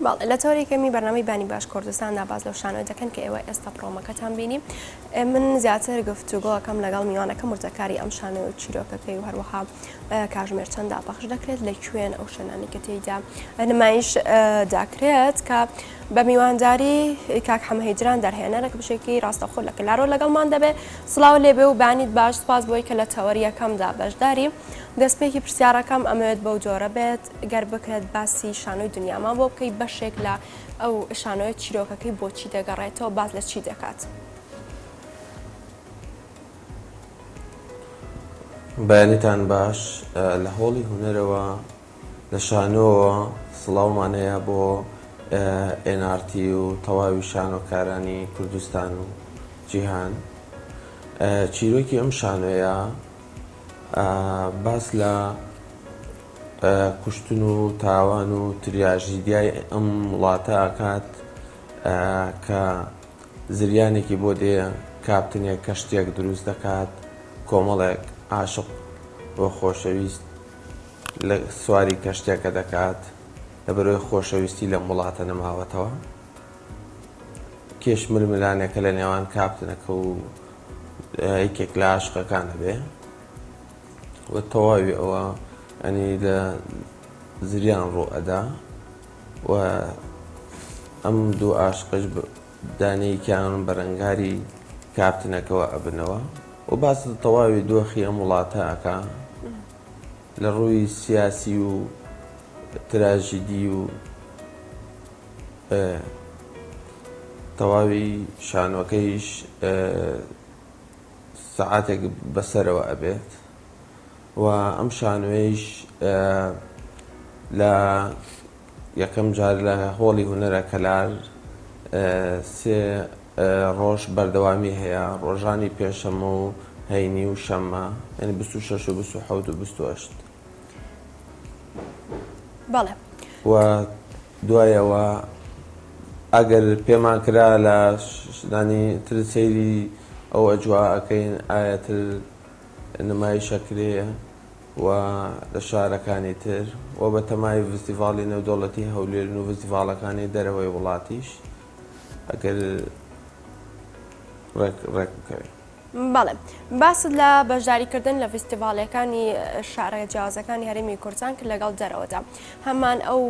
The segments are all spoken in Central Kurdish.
باڵێ لە تۆری کەمی بەرنامەی بانی باش کوردستاندا باز لەو شانۆی دەکەن کە ئێوە ئێستا پرۆمەکەتان بینی من زیاتر گفتوگۆەکەم لەگەڵ میوانەکە مرتەکاری ئەم شانۆی و چیرۆکەکەی و هەروەها کاژمێر چەندا پەخش دەکرێت لە کوێن ئەو شوێنانی کە تێیدا نمایش داکرێت کە بە میوانداری کاک حەمەهیدران دەرهێنەرێک بشێکی ڕاستەخۆ لە کلارۆ لەگەڵمان دەبێ سڵاو لێبێ و بانیت باش سپاس بۆی کە لە تەوەریەکەمدا بەشداری دەستپێکی پرسیارەکەم ئەمەوێت بەو جۆرە بێت گەر بکرێت باسی شانۆی دنیامان بۆ بکەی بەشێک لە ئەو شانۆی چیرۆکەکەی بۆچی دەگەڕێتەوە باز لە چی دەکات. بەیانیتان باش لە هۆڵی هونەرەوە لە شانۆوە سڵاومانەیە بۆ NRT و تەواوی شانۆکارانی کوردستان و جیهان. چیرۆکی ئەم شانۆیە باس لە کوشتن و تاوان و تریاژیدیای ئەم وڵاتە ئاکات کە زریانێکی بۆ دێ کاپتنێک کەشتێک دروست دەکات، کۆمەڵێک عاشق بۆ خۆشەویست لە سواری کەشتێکە دەکات لەبەرەوەی خۆشەویستی لەم وڵاتە نەماوەتەوە. کێش ململانێکە لە نێوان کاپتنەکە و یەکێک لە عاشقەکانە بێ و تەواوی ئەوە ئەنی لە زریان ڕوو ئەدا و ئەم دوو عاشقش دانەیەکیان بەرەنگاری کاپتنەکەەوە ئەبنەوە و باس تەواوی دۆخی ئەم وڵاتە ئەکا لە ڕووی سیاسی و تراژیدی و تەواوی شانۆکەیش سەعاتێک بەسەرەوە ئەبێت و ئەم شانۆیش لە یەکەم جار لە هۆڵی هونەرە کەلار سێ ڕۆژ بەردەوامی هەیە، ڕۆژانی پێشەمە و هەینی و شەممە، یعنی 26 و 27 و 28. بەڵێ و دوایەوە ئەگەر پێمان کرا لە دانی تر سەیری ئەو ئەجواءەکەین ئایا تر نمایشەکرێ و لە شارەکانی تر و بە تەمای فستیڤاڵی نێودەوڵەتی هەولێرن و فستیڤاڵەکانی دەرەوەی وڵاتیش ئەگەر ڕێک بکەوێت. بەڵێ باست لە بەشداریکردن لە فستیڤالەکانی شارە جیازەکانی هەرێمی کوردستان کرد لەگەڵ دەرەوەدا هەمان ئەو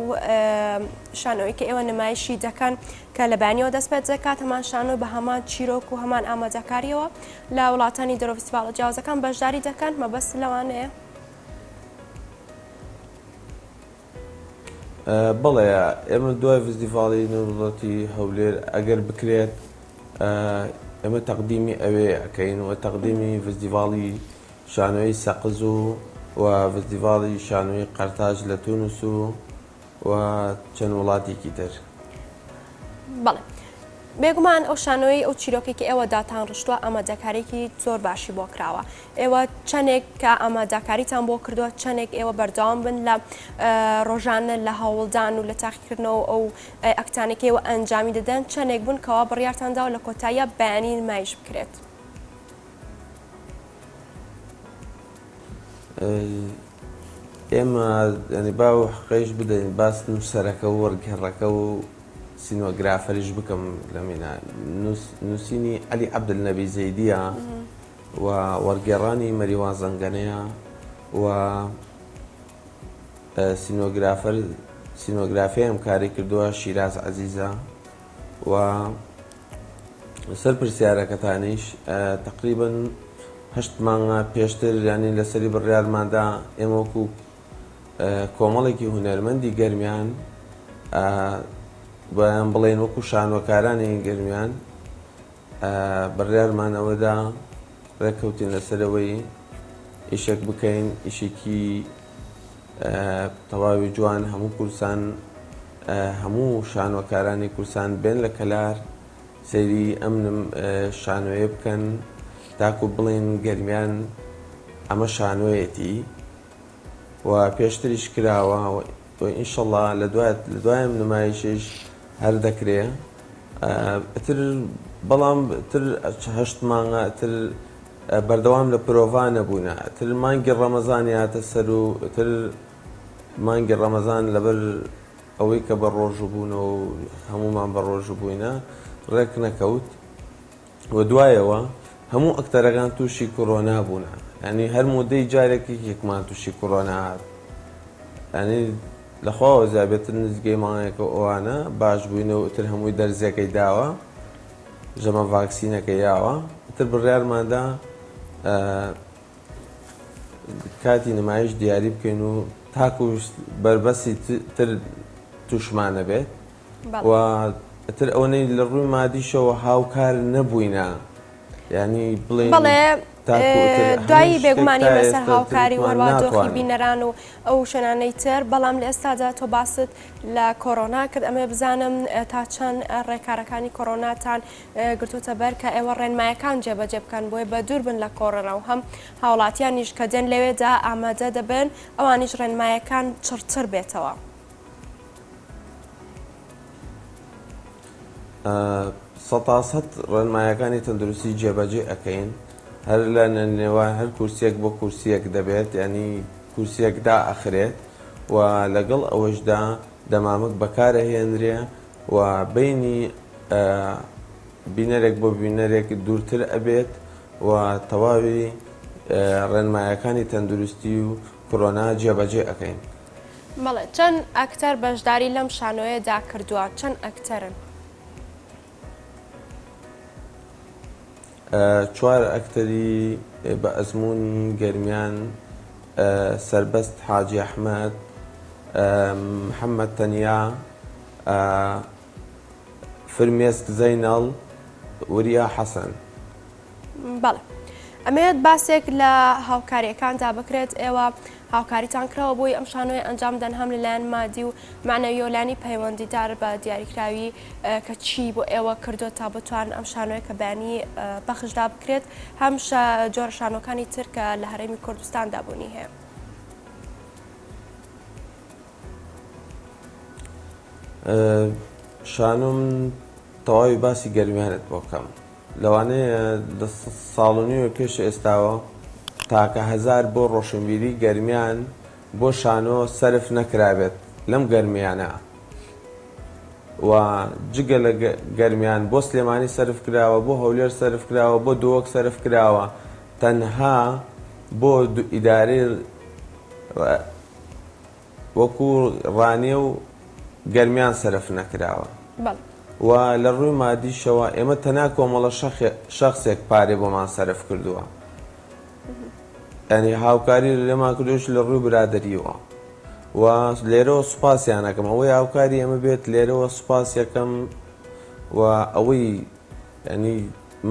شانۆی کە ئێوە نمایشی دەکەن کە لە بانیەوە دەست پێ دەکات هەمان شانۆ بە هەمان چیرۆک و هەمان ئامادەکاریەوە لە وڵاتانی دەرەوە فستیڤالە جیازەکان بەشداری دەکەن مەبەست لەوانەیە. بەڵێ ئێمە دوای فستیڤاڵی نێودەوڵەتی هەولێر ئەگەر بکرێت ئێمە تەقدیمی ئەوێ ئەەکەین و تەقدیمی فستیڤاڵی شانۆی سەقز و فستیڤاڵی شانۆی قەرتاج لە تونس و چەند وڵاتێکی تر. بەڵێ بێگومان ئەو شانۆی ئەو چیرۆکی کە ئێوە داتان ڕشتووە ئامادەکارێکی زۆر باشی بۆ کراوە. ئێوە چەندێک کە ئامادەکاریتان بۆ کردووە چەندێک ئێوە بەردەوام بن لە ڕۆژانە لە هەوڵدان و لە تاقیکردنەوە ئەو ئەکتانێکی ئێوە ئەنجامی دەدەن چەندێک بوون کەوا بڕیارتاندا و لە کۆتاییە بەیانی نمایش بکرێت. ئێمە ینی با و حقەیش بدەین باس نووسەرەکە و وەرگێڕەکە و سینۆگرافەریش بکەم لە مینە نووسینی عەلی عەبدولنەبی زەیدیە و وەرگێڕانی مەریوان زەنگەنەیە و سینۆگرافیەم کاری کردووە شیراز عەزیزە و سەر پرسیارەکەتانیش تقریباً 8 مانگە پێشتر ینی لەسەری بڕیارماندا ئێمە وەکو کۆمەڵێکی هونەرمەندی گەرمیان بەیان بڵێن وەکو شانۆکارانی گەرمیان بڕیارمانەوەدا ڕێککەوتین لەسەرەوەی ئیشێک بکەین، ئیشێکی تەواوی جوان هەموو کوردستان هەموو شانۆکارانی کوردستان بێن لە کەلار سەیری ئەم شانۆیە بکەن تاکو بڵێن گەرمیان ئەمە شانۆیەتی و پێشتریش کراوە و ئینشەڵڵا لە دوایەم نمایشش هەر دەکرێ تر بەڵام تر 8 مانگە تر بەردەوام لە پرۆڤا نەبوونە تر مانگی ڕەمەزان هاتە سەر و تر مانگی ڕەمەزان لەبەر ئەوەی کە بە ڕۆژبوونەوە و هەمومان بە ڕۆژبووینە ڕێک نەکەوت و دوایەوە هەموو ئەکتەرەکان تووشی کۆرۆنا بوون، ینی هەر مودەی جارێکی یەکمان تووشی کۆرۆنا هات، ینی لەخواوە زیابێتتر نزگەی ماڵەکە ئەوانە باش بووینەوە تر هەمووی دەرزیەکەی داوە ژەمە ڤاکسینەکە یاوە تر بڕیارماندا کاتی نمایش دیاری بکەین و تاکو بربەسی تر تووشمانە بێت و تر ئەوەی لە ڕووی مادیشەوە هاوکار نەبووینە، ینی بڵێ دوایی بێگومانی بەسەر هاوکاری وەروا دۆخی بینەران و ئەو شوێنانەی تر، بەڵام لە ئێستادا تۆ باست لە کۆرۆنا کرد. ئەمێ بزانم تا چەند ڕێکارەکانی کۆرۆناتان گرتوتە بەر کە ئێوە ڕێنمایەکان جێبەجێ بکەن بۆیە بە دوور بن لە کۆرۆنا و هەم هاوڵاتیانیش کە دێن لەوێدا ئامادە دەبن ئەوانیش ڕێنمایەکان چڕتر بێتەوە. سەد ڕێنمایەکانی تەندروستی جێبەجێ ئەەکەین، هەر لە نێوان هەر کورسێک بۆ کورسیەک دەبێت، ینی کورسێکدا ئەخرێت و لەگەڵ ئەوەشدا دەمامک بەکارەهێنرێ و بینی بینەرێک بۆ بینەرێک دوورتر ئەبێت و تەواوی ڕێنمایەکانی تەندروستی و کۆرۆنا جێبەجێ ئەەکەین. بەڵێ چەند ئەکتەر بەشداری لەم شانۆیەدا کردووە؟ چەند ئەکتەرن؟ 4 ئەکتەری بە ئەزمموی گەرمیان سربەست حاجی ئەحمەد، محەممەد تەنیا، فرمێسک زەینەڵ، وریا حەسەن. بەڵێ ئەمەوێت باسێک لە هاوکاریەکاندا بکرێت. ئێوە هاوکاریتان کراوە بۆی ئەم شانۆی ئەنجام دەن هەم لەلایەن مادی و معنەویۆلانی پەیوەندیدار بە دیاریکراوی کە چی بۆ ئێوە کردو تا بتوان ئەم شانۆی کە بەیانی بەخشدا بکرێت هەم جۆرە شانۆکانی تر کە لە هەرێمی کوردستاندا بوونی هەیە. شانۆم تەواوی باسی گەرمیانت بۆ کەم لەوانەیە لە ساڵنیوە پێش ئێستاوە تاکە 1000 بۆ ڕۆشنبیری گەرمیان بۆ شانۆ سەرف نەکرابێت لەم گەرمیانە و جگە لە گەرمیان بۆ سلێمانی سەرف کراوە، بۆ هەولێر سەرف کراوە، بۆ دۆوەک سەرف کراوە، تەنها بۆ ئیدارەی وەکو ڕانێ و گەرمیان سەرف نەکراوە و لە ڕووی مادیشەوە ئێمە تەنها کۆمەڵە شەخصێک پارێ بۆمان سەرف کردووە، ینی هاوکاری لێمان کردوش لە ڕووی برادەریەوە و لێرەوە سوپاسیانەکەم ئەوەی هاوکاری ئەمە بێت لێرەوە سوپاس یەکەم و ئەوەی ینی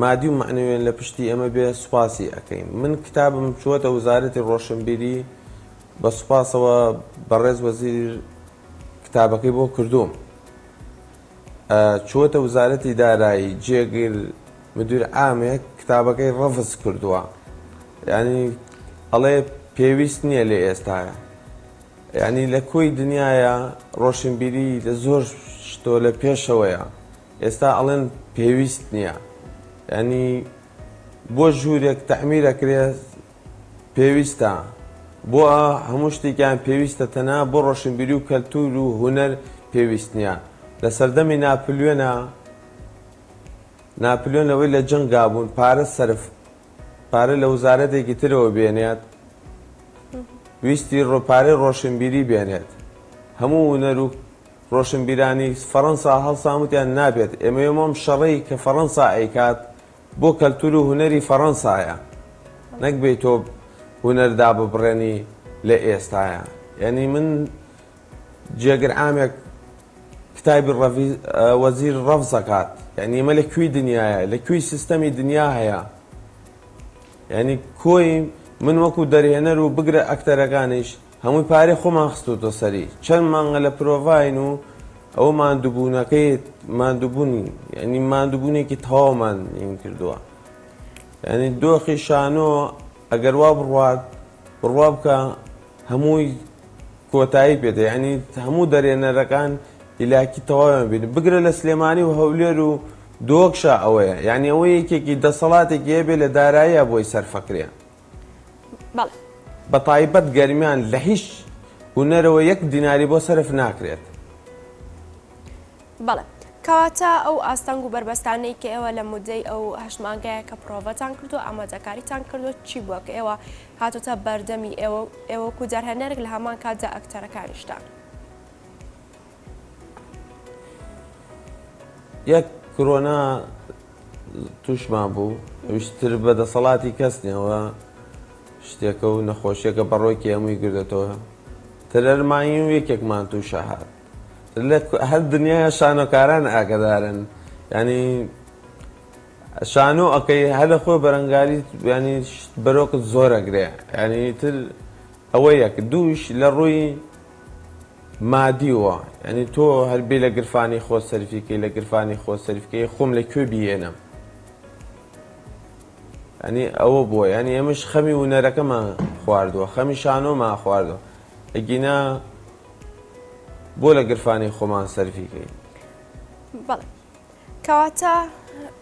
مادی و معنەوێن لە پشتی ئەمە بێ سوپاسی ئەەکەین. من کتابم چووەتە وزارەتی ڕۆشنبیری بە سوپاسەوە بەڕێز وەزیر کتابەکەی بۆ کردووم، چووەتە وزارەتی دارایی جێگیر مدیر عامێک کتابەکەی ڕەفز کردووە، ینی ئەڵێ پێویست نییە لێ ئێستاە، ینی لە کۆی دنیاە ڕۆشنبیری لە زۆر شتۆ لە پێشەوەیە، ئێستا ئەڵێن پێویست نییە، ینی بۆ ژوورێک تەعمیرەکرێت پێویستە، بۆ هەموو شتێکیان پێویستە، تەنها بۆ ڕۆشنبیری و کەلتور و هونەر پێویست نییە. لە سەردەمی ناپلیۆنەوەی لە جەنگا بوون پارە لە وزارەتێکی ترەوە بێنێت، ویستی پارەی ڕۆشنبیری بێنێت، هەموو هونەر و ڕۆشنبیرانی فەڕەنسا هەڵساموتیان نابێت، ئێمەم شەڕەی کە فەڕەنسا ئەیکات بۆ کەلتور و هونەری فەڕەنسایە، نەک بێت تۆ هونەردا ببڕێنی لە ئێستایە. ینی من جێگر ئامێک کتابی وەزیر ڕەفز دەکات، ینی ئێمە لە کوێی دنیاە، لە کوێی سیستەمی دنیا هەیە، ینی کۆی من وەکو دەرهێنەر و بگرە ئەکتەرەکانیش هەمووی پارەی خۆمان خستوتە سەری، چەند مانگە لە پرۆڤاین و ئەو ماندووبوونەکەی ماندووبوونی ینی ماندووبوونێکی تەواومان کردووە. ینی دۆخی شانۆ ئەگەر وا بڕوا بکە هەمووی کۆتایی پێدە، ینی هەموو دەرێنەرەکان ئیلاکی تەواویان بینی، بگرە لە سلێمانی و هەولێر و دۆکشا ئەوەیە، ینی ئەوە یەکێکی دەسەڵاتێکی هەبێ لە داراییە بۆی سەرفەکرێ. بە تایبەت گەرمیان لە هیچ هونەرەوە 1 دیناری بۆ سەرف ناکرێت، بەڵێ کەواتە ئەو ئاستەنگ و بربەستانەی کە ئێوە لە مودەی ئەو هەشمانگەیە کە پرۆڤەتان کردو ئامادەکاریتان کردو چی بووە کە ئێوە هاتوتە بەردەمی ئێوەکو جارهێنەرێک لە هەمان کاتدا ئەکتەرەکانیشتان. یەک کۆرۆنا تووشمان بوو، ویشتر بەدەسەڵاتی کەس نیەوە شتێکە و نەخۆشیەکە بەڕۆکی هەمووی گردێتەوە. تەرەرمانی و یەکێکمان تووشە هات. هەر دنیای شانۆکاران ئاگدارن، ینی شانۆ ئەەکەی هەر لە خۆی بەرەنگاری ینی بەرۆکت زۆر ئەگرێ، ینی تر ئەوە یەک دووش لە ڕووی مادیوە، ینی تۆ هەربی لە گرفانی خۆ سەرفیکەی لە گرفانی خۆ سەرفکەی خۆم لەکوێ بێنم، ینی ئەوە بووە، ینی ئێمەش خەمی ونەرەکەمان خواردووە، خەمی شانۆمان خواردووە، ئەگینا بۆ لە گرفانی خۆمان سەرفیکەی. بەڵێ کەواتە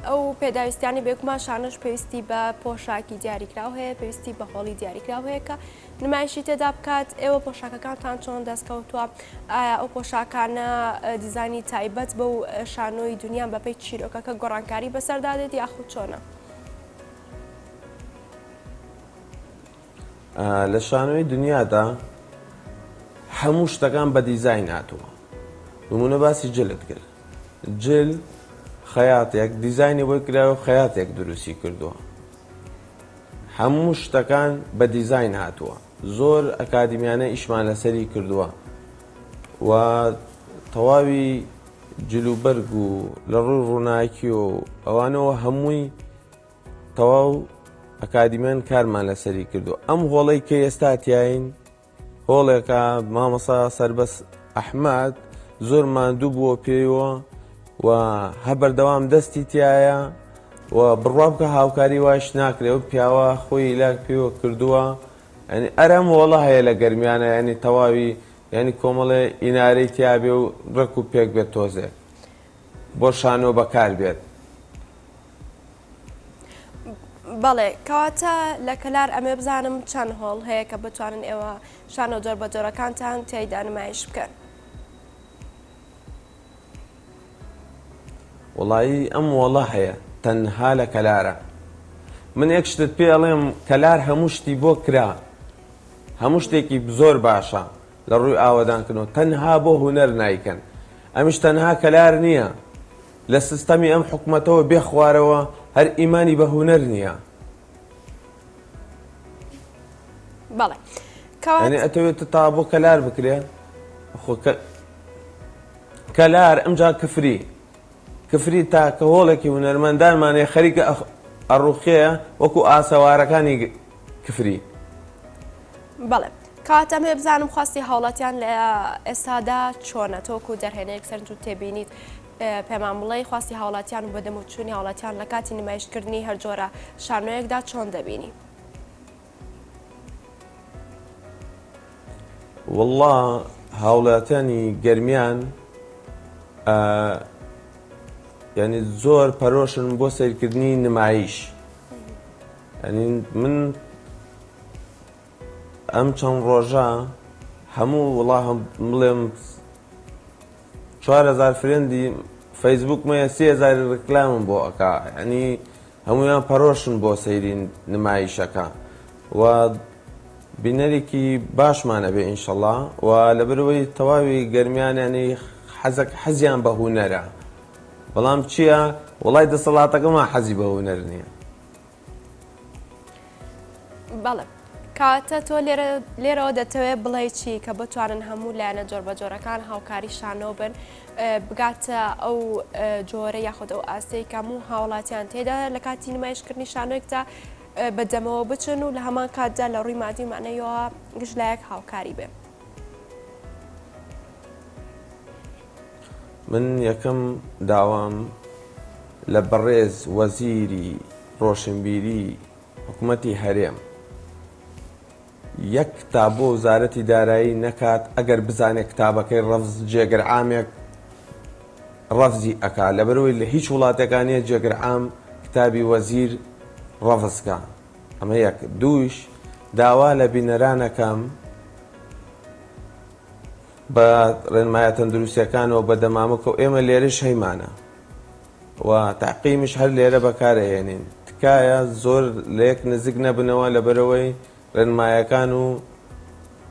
ئەو پێداویستیانی بێکمان شانش پێویستی بە پۆشاکی دیاریکراو هەیە، پێویستی بە هۆڵی دیاریکراو هەیە کە نمایشی تێدا بکات. ئێوە پۆشاکەکانتان چۆن دەستکەوتووە؟ ئایا ئەو پۆشاکانە دیزانی تایبەت بەو شانۆی دنیان بەپەی چیرۆکەکە گۆڕانکاری بەسەردادێت یاخود چۆنە؟ لە شانۆی دنیادا هەموو شتەکان بە دیزاین هاتووە. نمونە باسی جلت کرد. جل خەیاتێک دیزاینی بۆی کراوە خەیاتێک دروستی کردووە. هەموو شتەکان بە دیزاین هاتووە. زۆر ئەکادیمیانە ئیشمان لەسەری کردووە و تەواوی جلوبەرگ و لە ڕووی ڕووناکی و ئەوانەوە هەمووی تەواو ئەکادیمیان کارمان لەسەری کردو. ئەم هۆڵەی کە ئێستاتیاین هۆڵێکە مامەسا سەربەس ئەحمەد زۆر ماندوو بووە پێیەوە و هەبەردەوام دەستی تایە و بڕوا بکە هاوکاری وایش ناکرێ و پیاوە خۆی لاک پێوە کردووە. ینی ئەرەم وڵە هەیە لە گەرمیانە، ینی تەواوی ینی کۆمەڵێ ئینارەی تیابێ و ڕێک و پێک بێت تۆزێ بۆ شانۆ بەکار بێت. بەڵێ کەواتە لە کەلار ئەمێ بزانم چەند هۆڵ هەیە کە بتوانن ئێوە شانۆ جۆر بە جۆرەکانتان تیایدا نمایش بکەن؟ وڵایی ئەم وڵە هەیە تەنها لە کەلارە. من یەک شتت پێ ئەڵێم کەلار هەموو شتی بۆ کرا، هەموو شتێکی زۆر باشە لە ڕووی ئاوەدانکردنەوە، تەنها بۆ هونەر نایکەن. ئەمیش تەنها کەلار نییە، لە سیستەمی ئەم حکوومەتەوە بێ خوارەوە هەر ئیمانی بە هونەر نییە. بەڵێ ینی ئەتەوێت تا بۆ کەلار بکرێ کەلار ئەمجا کفری تاکە هۆڵێکی هونەرمەندانمانێ خەریکە ئەڕوخەیە وەکو ئاسەوارەکانی کفری. بەڵێ کاتە ئەمێ بزانم خواستی هاوڵاتیان لە ئێستادا چۆنە؟ تۆکو دەرهێنەیەک سەرنج و تێبینیت پێمان بڵێ خواستی هاوڵاتیان بە دەموچوونی هاوڵاتیان لە کاتی نمایشکردنی هەر جۆرە شانۆیەکدا چۆن دەبینی؟ والله هاوڵاتیانی گەرمیان ینی زۆر پەرۆشن بۆ سەیرکردنی نمایش. ینی من ئەم چەند ڕۆژە هەموو وڵا بڵێم 4000 فرێندی فەیسبوک مەیە 3000 ڕکلامم بۆ ئەکا، ینی هەمویان پەرۆشن بۆ سەیری نمایشەکە و بینەرێکی باشمانە بێ ئینشەڵڵا و لەبەرەوەی تەواوی گەرمیانیانی حەزیان بە هونەرە. بەڵام چییە؟ وڵای دەسەڵاتەکەمان حەزی بە هونەر نییە. بەڵێ کاتە تۆ لێرەوە دەتەوێت بڵێ چی کە بتوانن هەموو لایەنە جۆر بە جۆرەکان هاوکاری شانۆ بن بگاتە ئەو جۆرە یاخود ئەو ئاستەی کە هەموو هاوڵاتیان تێدا لە کاتی نمایشکردنی شانۆیەکدا بەدەمەوە بچن و لە هەمان کاتدا لە ڕووی مادی مانەیەوە گشتلایەک هاوکاری بێ؟ من یەکەم داوام لە بەڕێز وەزیری ڕۆشنبیری حکوومەتی هەرێم یەک کتاب بۆ وزارەتی دارایی نەکات ئەگەر بزانێت کتابەکەی ڕەفز جێگرعامێک ڕەفزی ئەکا، لەبەرەوەی لە هیچ وڵاتەکانیە جێگرعام کتابی وەزیر ڕەفزکە. ئەمە یەک. دووش داوا لە بینەرانەکەم بە ڕێنمایە تەندروستیەکانەوە بە دەمامک و ئێمە لێرەش هەیمانە و تاقیمیش هەر لێرە بەکارەهێنین تکایە زۆر لەیەک نزیک نەبنەوە لەبەرەوەی ڕێنمایەکان و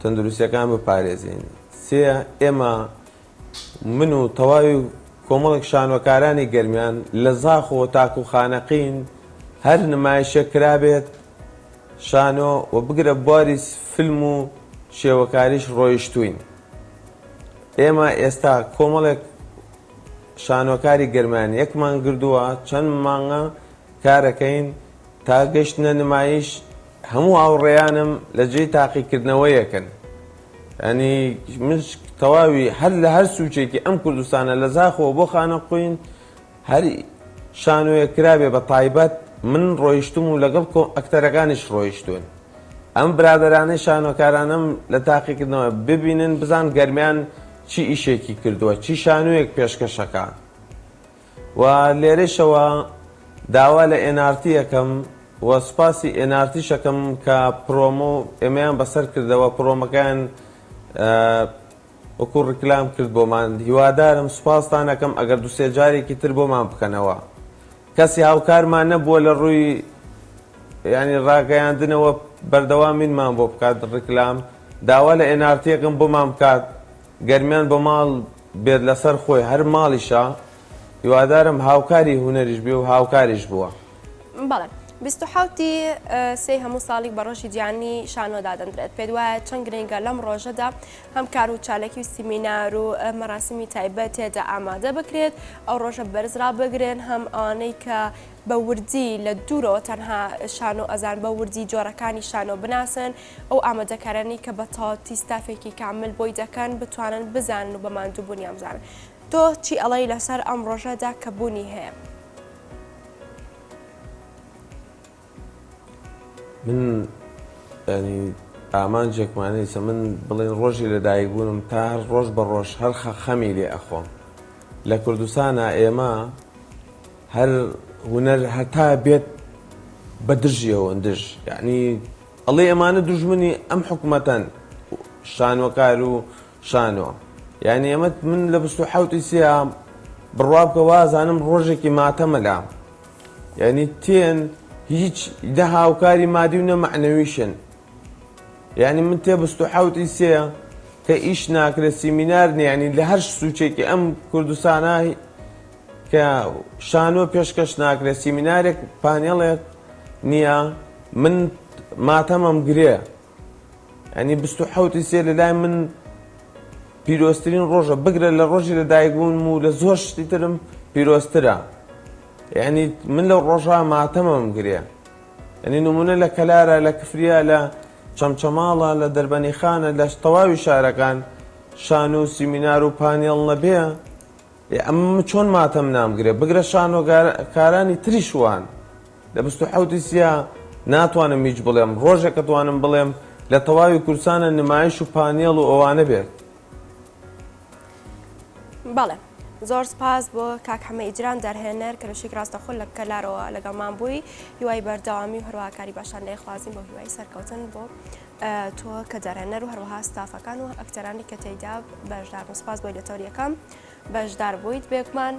تەندروستیەکان بپارێزین. سێ ئێمە من و تەواوی کۆمەڵێک شانۆکارانی گەرمیان لە زاخەوە تاکو خانەقین هەر نمایشە کرابێت شانۆ و بگرە بواری فیلم و شێوەکاریش ڕۆیشتوین. ئێمە ئێستا کۆمەڵێک شانۆکاری گەرمان یەکمان گردووە چەند مانگە کارەکەین تا گەشتنە نمایش هەموو هاوڕێیانم لە جێی تاقیکردنەوەیەکەن. ینی من تەواوی هەر لە هەر سوچێکی ئەم کوردستانە لە زاخەوە بۆ خانەقوین هەر شانۆیە کرابێ بە تایبەت من ڕۆیشتم و لەگەڵ ئەکتەرەکانیش ڕۆیشتون. ئەم برادرانەی شانۆکارانم لە تاقیکردنەوە ببینن بزان گەرمیان چی ئیشێکی کردووە چی شانۆیەک پێشکەشەکە و لێرەشەوە داوا لە NRT یەکەم و سوپاسی NRT شەکەم کە پرۆمۆ ئێمەیان بەسەر کردەوە پرۆمەکان وەکو ڕیکلام کرد بۆمان هیوادارم سوپاسدانەکەم ئەگەر دوسێ جارێکی تر بۆمان بکەنەوە. کەسی هاوکارمان نەبووە لە ڕووی ینی ڕاگەیاندنەوە بەردەوامینمان بۆ بکات ڕیکلام داوا لە NRT یەکەم بۆمان بکات گەرمیان بە ماڵ بێت لەسەر خۆی هەر ماڵیشە هیوادارم هاوکاری هونەریش بێ و هاوکاریش بووە. بەڵێ 27 سێ هەموو ساڵی بە ڕۆژی جیانی شانۆدا دەندرێت پێ وایە چەند گرنگە لەم ڕۆژەدا هەم کار و چالێکی و سیمینار و مەراسمی تایبەت تێدا ئامادە بکرێت ئەو ڕۆژە بەرزرا بگرێن هەم ئەوانەی کە بە وردی لە دوورەوە تەنها شانۆ ئەزان بە وردی جۆرەکانی شانۆ بناسن ئەو ئامادەکارانی کە بە تەواوەتی ستافێکی کامل بۆی دەکەن بتوانن بزانن و بە ماندووبوونیان بزانن. تۆ چی ئەڵەی لەسەر ئەم ڕۆژەدا کە بوونی هەیە؟ من ینی ئامانجێکمانەیسە من بڵێن ڕۆژی لەدایکبوونم تا ڕۆژ بە ڕۆژ هەر خەمی لێ ئەخۆم. لە کوردستانە ئێمە هەر هونەر هەتا بێت بە دژیەوە دژ یعنی ئەڵێ ئەمانە دوژمنی ئەم حکومەتەن شانۆکار و شانۆ یعنی ئەمە من لە 27 سیام بڕوا بکە وازانم ڕۆژێکی ماتەمەلام یعنی تێن هیچ دە هاوکاری مادی و نەمەعنەویشن. یعنی من تێ 27 سێ کە ئیش ناکرێت سیمینارنی ینی لە هەر سوچێکی ئەم کوردستانە کە شانۆ پێشکەش ناکرێت سیمینارێک پانێڵێک نییە من ماتەمەم گرێ. ینی 27 سێ لە لای من پیرۆستترین ڕۆژە بگرە لە ڕۆژی لەدایکبوونم و لە زۆر شتی ترم پیرۆسترە. یعنی من لە ڕۆژە ماتەمەم گرێ. ینی نمونە لە کەلارە لە کفریا لە چەمچەماڵە لە دەربەنیخانە لە تەواوی شارەکان شانۆ و سیمینار و پانێڵ نەبێ ئەمە چۆن ماتەم نامگرێ بگرە شانۆکارانی تریشوان لە 27 سیا ناتوانم هیچ بڵێم ڕۆژێکە توانم بڵێم لە تەواوی کورسانە نمایش و پانێڵ و ئەوانە بێت. بەڵێ زۆر سپاس بۆ کاک حەمەدیجان دەرهێنەر کەرەشێک ڕاستەخۆ لە کەلارەوە لەگەڵمان بووی هیوای بەردەوامی و هەروەها باشان لێخوازیم بۆ هیوای سەرکەوتن بۆ تۆ کە دەرهێنەر و هەروەها ستافەکان و ئەکتەرانی کە تێیدا بەشدار سپاس بۆی لە تەوریەکەم بەشدار بوویت بێکمان